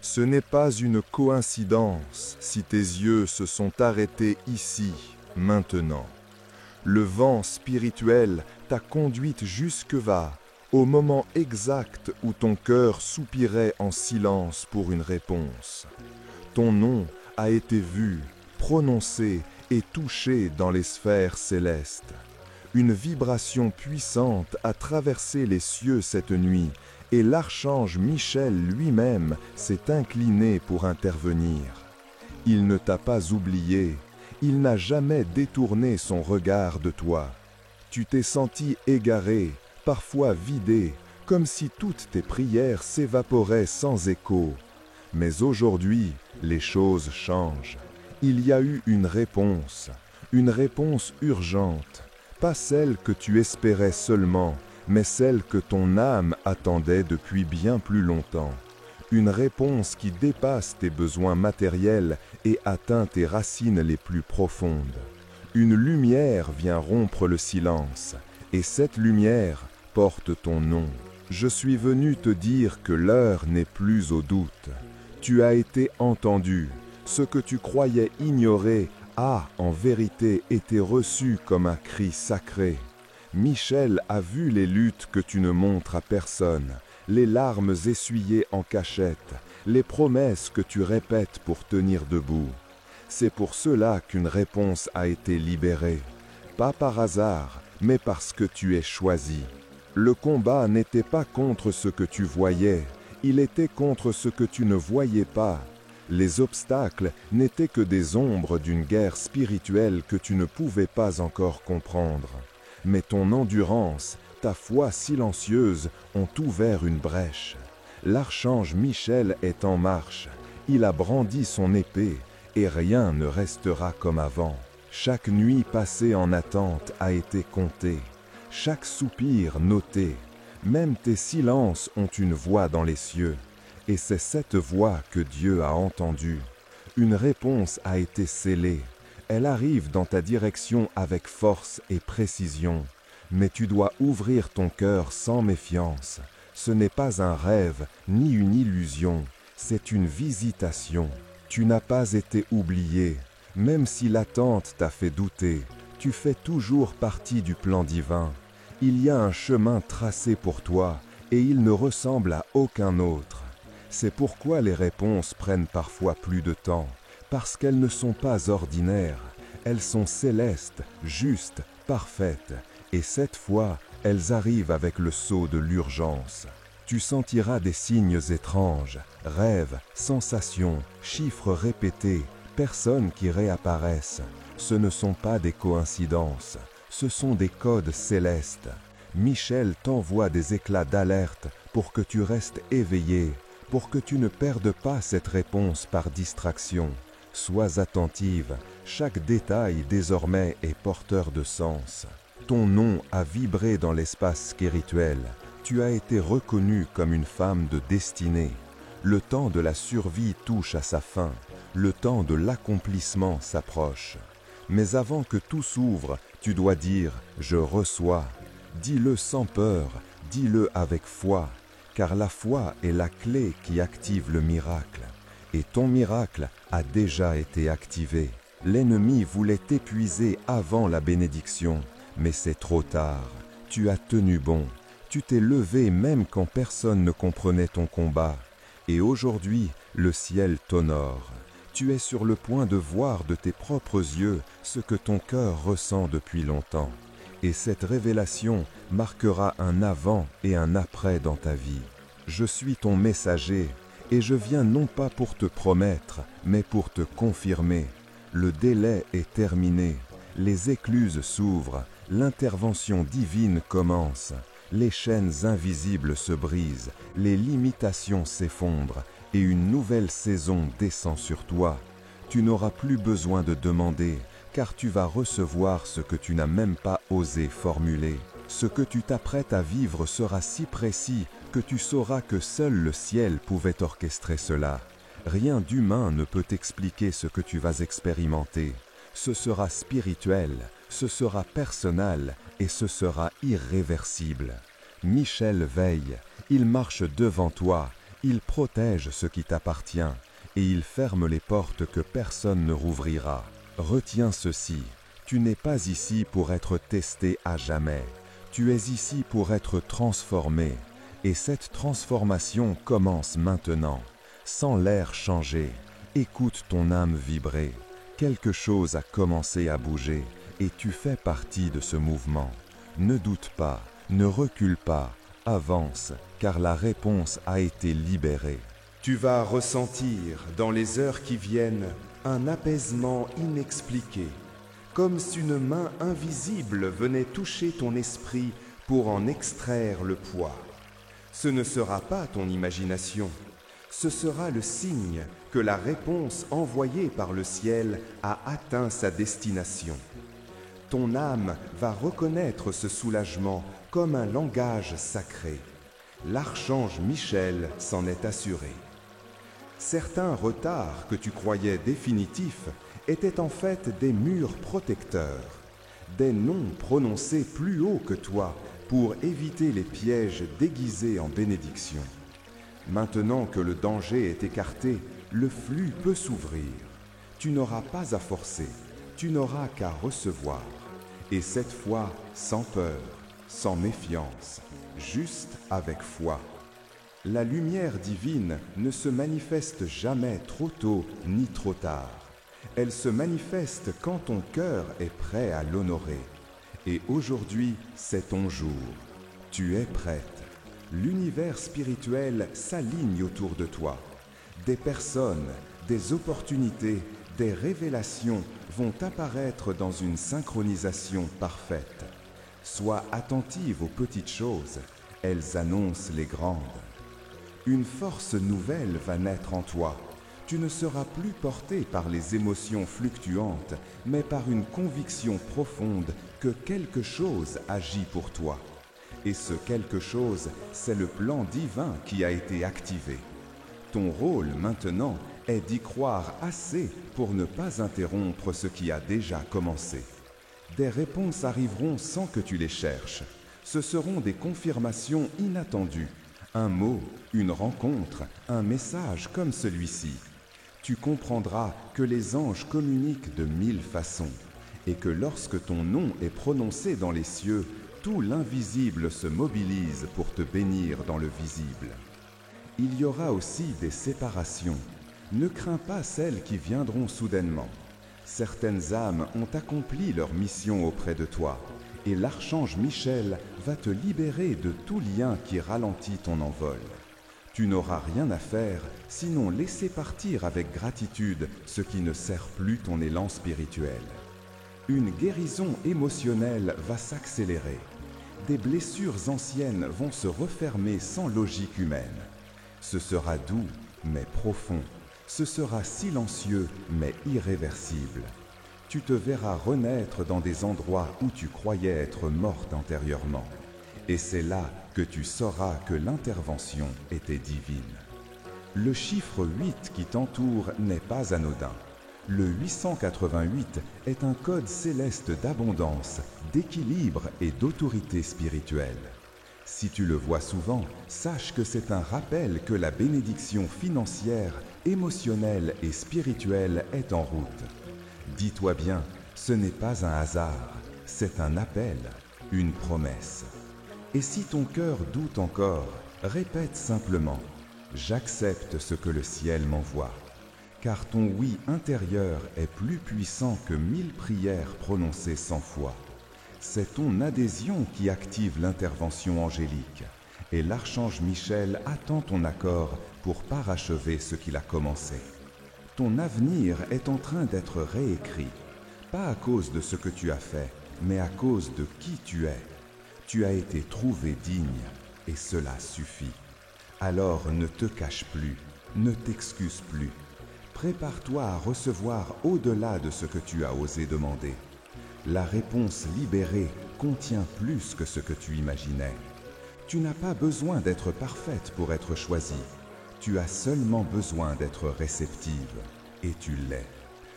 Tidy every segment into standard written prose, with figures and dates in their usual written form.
Ce n'est pas une coïncidence si tes yeux se sont arrêtés ici, maintenant. Le vent spirituel t'a conduite jusque-là, au moment exact où ton cœur soupirait en silence pour une réponse. Ton nom a été vu, prononcé et touché dans les sphères célestes. Une vibration puissante a traversé les cieux cette nuit, et l'archange Michel lui-même s'est incliné pour intervenir. Il ne t'a pas oublié, il n'a jamais détourné son regard de toi. Tu t'es senti égaré, parfois vidé, comme si toutes tes prières s'évaporaient sans écho. Mais aujourd'hui, les choses changent. Il y a eu une réponse urgente, pas celle que tu espérais seulement, mais celle que ton âme attendait depuis bien plus longtemps. Une réponse qui dépasse tes besoins matériels et atteint tes racines les plus profondes. Une lumière vient rompre le silence, et cette lumière porte ton nom. Je suis venu te dire que l'heure n'est plus au doute. Tu as été entendu. Ce que tu croyais ignorer a, en vérité, été reçu comme un cri sacré. Michel a vu les luttes que tu ne montres à personne, les larmes essuyées en cachette, les promesses que tu répètes pour tenir debout. C'est pour cela qu'une réponse a été libérée, pas par hasard, mais parce que tu es choisi. Le combat n'était pas contre ce que tu voyais, il était contre ce que tu ne voyais pas. Les obstacles n'étaient que des ombres d'une guerre spirituelle que tu ne pouvais pas encore comprendre. Mais ton endurance, ta foi silencieuse ont ouvert une brèche. L'archange Michel est en marche. Il a brandi son épée et rien ne restera comme avant. Chaque nuit passée en attente a été comptée. Chaque soupir noté. Même tes silences ont une voix dans les cieux. Et c'est cette voix que Dieu a entendue. Une réponse a été scellée. Elle arrive dans ta direction avec force et précision. Mais tu dois ouvrir ton cœur sans méfiance. Ce n'est pas un rêve ni une illusion, c'est une visitation. Tu n'as pas été oublié. Même si l'attente t'a fait douter, tu fais toujours partie du plan divin. Il y a un chemin tracé pour toi et il ne ressemble à aucun autre. C'est pourquoi les réponses prennent parfois plus de temps, parce qu'elles ne sont pas ordinaires. Elles sont célestes, justes, parfaites, et cette fois, elles arrivent avec le sceau de l'urgence. Tu sentiras des signes étranges, rêves, sensations, chiffres répétés, personnes qui réapparaissent. Ce ne sont pas des coïncidences, ce sont des codes célestes. Michel t'envoie des éclats d'alerte pour que tu restes éveillé, pour que tu ne perdes pas cette réponse par distraction. Sois attentive, chaque détail désormais est porteur de sens. Ton nom a vibré dans l'espace spirituel. Tu as été reconnue comme une femme de destinée. Le temps de la survie touche à sa fin. Le temps de l'accomplissement s'approche. Mais avant que tout s'ouvre, tu dois dire « Je reçois ». Dis-le sans peur, dis-le avec foi, car la foi est la clé qui active le miracle. Et ton miracle a déjà été activé. L'ennemi voulait t'épuiser avant la bénédiction, mais c'est trop tard. Tu as tenu bon. Tu t'es levé même quand personne ne comprenait ton combat. Et aujourd'hui, le ciel t'honore. Tu es sur le point de voir de tes propres yeux ce que ton cœur ressent depuis longtemps. Et cette révélation marquera un avant et un après dans ta vie. Je suis ton messager, et je viens non pas pour te promettre, mais pour te confirmer. Le délai est terminé, les écluses s'ouvrent, l'intervention divine commence, les chaînes invisibles se brisent, les limitations s'effondrent, et une nouvelle saison descend sur toi. Tu n'auras plus besoin de demander, car tu vas recevoir ce que tu n'as même pas osé formuler. Ce que tu t'apprêtes à vivre sera si précis que tu sauras que seul le ciel pouvait orchestrer cela. Rien d'humain ne peut expliquer ce que tu vas expérimenter. Ce sera spirituel, ce sera personnel et ce sera irréversible. Michel veille, il marche devant toi Il protège ce qui t'appartient et il ferme les portes que personne ne rouvrira. Retiens ceci, tu n'es pas ici pour être testé à jamais. Tu es ici pour être transformé. Et cette transformation commence maintenant. Sens l'air changer. Écoute ton âme vibrer. Quelque chose a commencé à bouger et tu fais partie de ce mouvement. Ne doute pas, ne recule pas, avance, car la réponse a été libérée. Tu vas ressentir, dans les heures qui viennent, un apaisement inexpliqué, comme si une main invisible venait toucher ton esprit pour en extraire le poids. Ce ne sera pas ton imagination, ce sera le signe que la réponse envoyée par le ciel a atteint sa destination. Ton âme va reconnaître ce soulagement comme un langage sacré. L'archange Michel s'en est assuré. Certains retards que tu croyais définitifs étaient en fait des murs protecteurs, des noms prononcés plus haut que toi pour éviter les pièges déguisés en bénédiction. Maintenant que le danger est écarté, le flux peut s'ouvrir. Tu n'auras pas à forcer, tu n'auras qu'à recevoir. Et cette fois, sans peur, sans méfiance, juste avec foi. La lumière divine ne se manifeste jamais trop tôt ni trop tard. Elle se manifeste quand ton cœur est prêt à l'honorer. Et aujourd'hui, c'est ton jour. Tu es prête. L'univers spirituel s'aligne autour de toi. Des personnes, des opportunités, des révélations vont apparaître dans une synchronisation parfaite. Sois attentive aux petites choses, elles annoncent les grandes. Une force nouvelle va naître en toi. Tu ne seras plus porté par les émotions fluctuantes, mais par une conviction profonde que quelque chose agit pour toi. Et ce quelque chose, c'est le plan divin qui a été activé. Ton rôle maintenant est d'y croire assez pour ne pas interrompre ce qui a déjà commencé. Des réponses arriveront sans que tu les cherches. Ce seront des confirmations inattendues. Un mot, une rencontre, un message comme celui-ci. Tu comprendras que les anges communiquent de 1000 façons et que lorsque ton nom est prononcé dans les cieux, tout l'invisible se mobilise pour te bénir dans le visible. Il y aura aussi des séparations. Ne crains pas celles qui viendront soudainement. Certaines âmes ont accompli leur mission auprès de toi, et l'archange Michel va te libérer de tout lien qui ralentit ton envol. Tu n'auras rien à faire, sinon laisser partir avec gratitude ce qui ne sert plus ton élan spirituel. Une guérison émotionnelle va s'accélérer. Des blessures anciennes vont se refermer sans logique humaine. Ce sera doux, mais profond. Ce sera silencieux, mais irréversible. Tu te verras renaître dans des endroits où tu croyais être morte antérieurement. Et c'est là que tu sauras que l'intervention était divine. Le chiffre 8 qui t'entoure n'est pas anodin. Le 888 est un code céleste d'abondance, d'équilibre et d'autorité spirituelle. Si tu le vois souvent, sache que c'est un rappel que la bénédiction financière, émotionnelle et spirituelle est en route. Dis-toi bien, ce n'est pas un hasard, c'est un appel, une promesse. Et si ton cœur doute encore, répète simplement « J'accepte ce que le ciel m'envoie ». Car ton oui intérieur est plus puissant que 1000 prières prononcées 100 fois. C'est ton adhésion qui active l'intervention angélique, et l'archange Michel attend ton accord pour parachever ce qu'il a commencé. Ton avenir est en train d'être réécrit, pas à cause de ce que tu as fait, mais à cause de qui tu es. Tu as été trouvé digne, et cela suffit. Alors ne te cache plus, ne t'excuse plus. Prépare-toi à recevoir au-delà de ce que tu as osé demander. La réponse libérée contient plus que ce que tu imaginais. Tu n'as pas besoin d'être parfaite pour être choisie. Tu as seulement besoin d'être réceptive. Et tu l'es.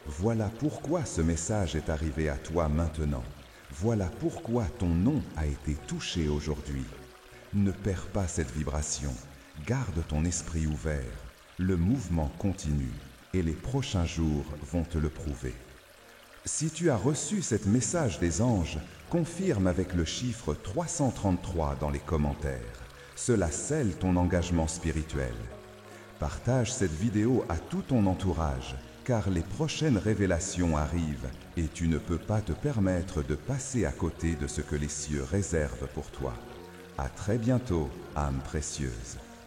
Voilà pourquoi ce message est arrivé à toi maintenant. Voilà pourquoi ton nom a été touché aujourd'hui. Ne perds pas cette vibration. Garde ton esprit ouvert, le mouvement continue et les prochains jours vont te le prouver. Si tu as reçu cet message des anges, confirme avec le chiffre 333 dans les commentaires. Cela scelle ton engagement spirituel. Partage cette vidéo à tout ton entourage, car les prochaines révélations arrivent et tu ne peux pas te permettre de passer à côté de ce que les cieux réservent pour toi. À très bientôt, âme précieuse.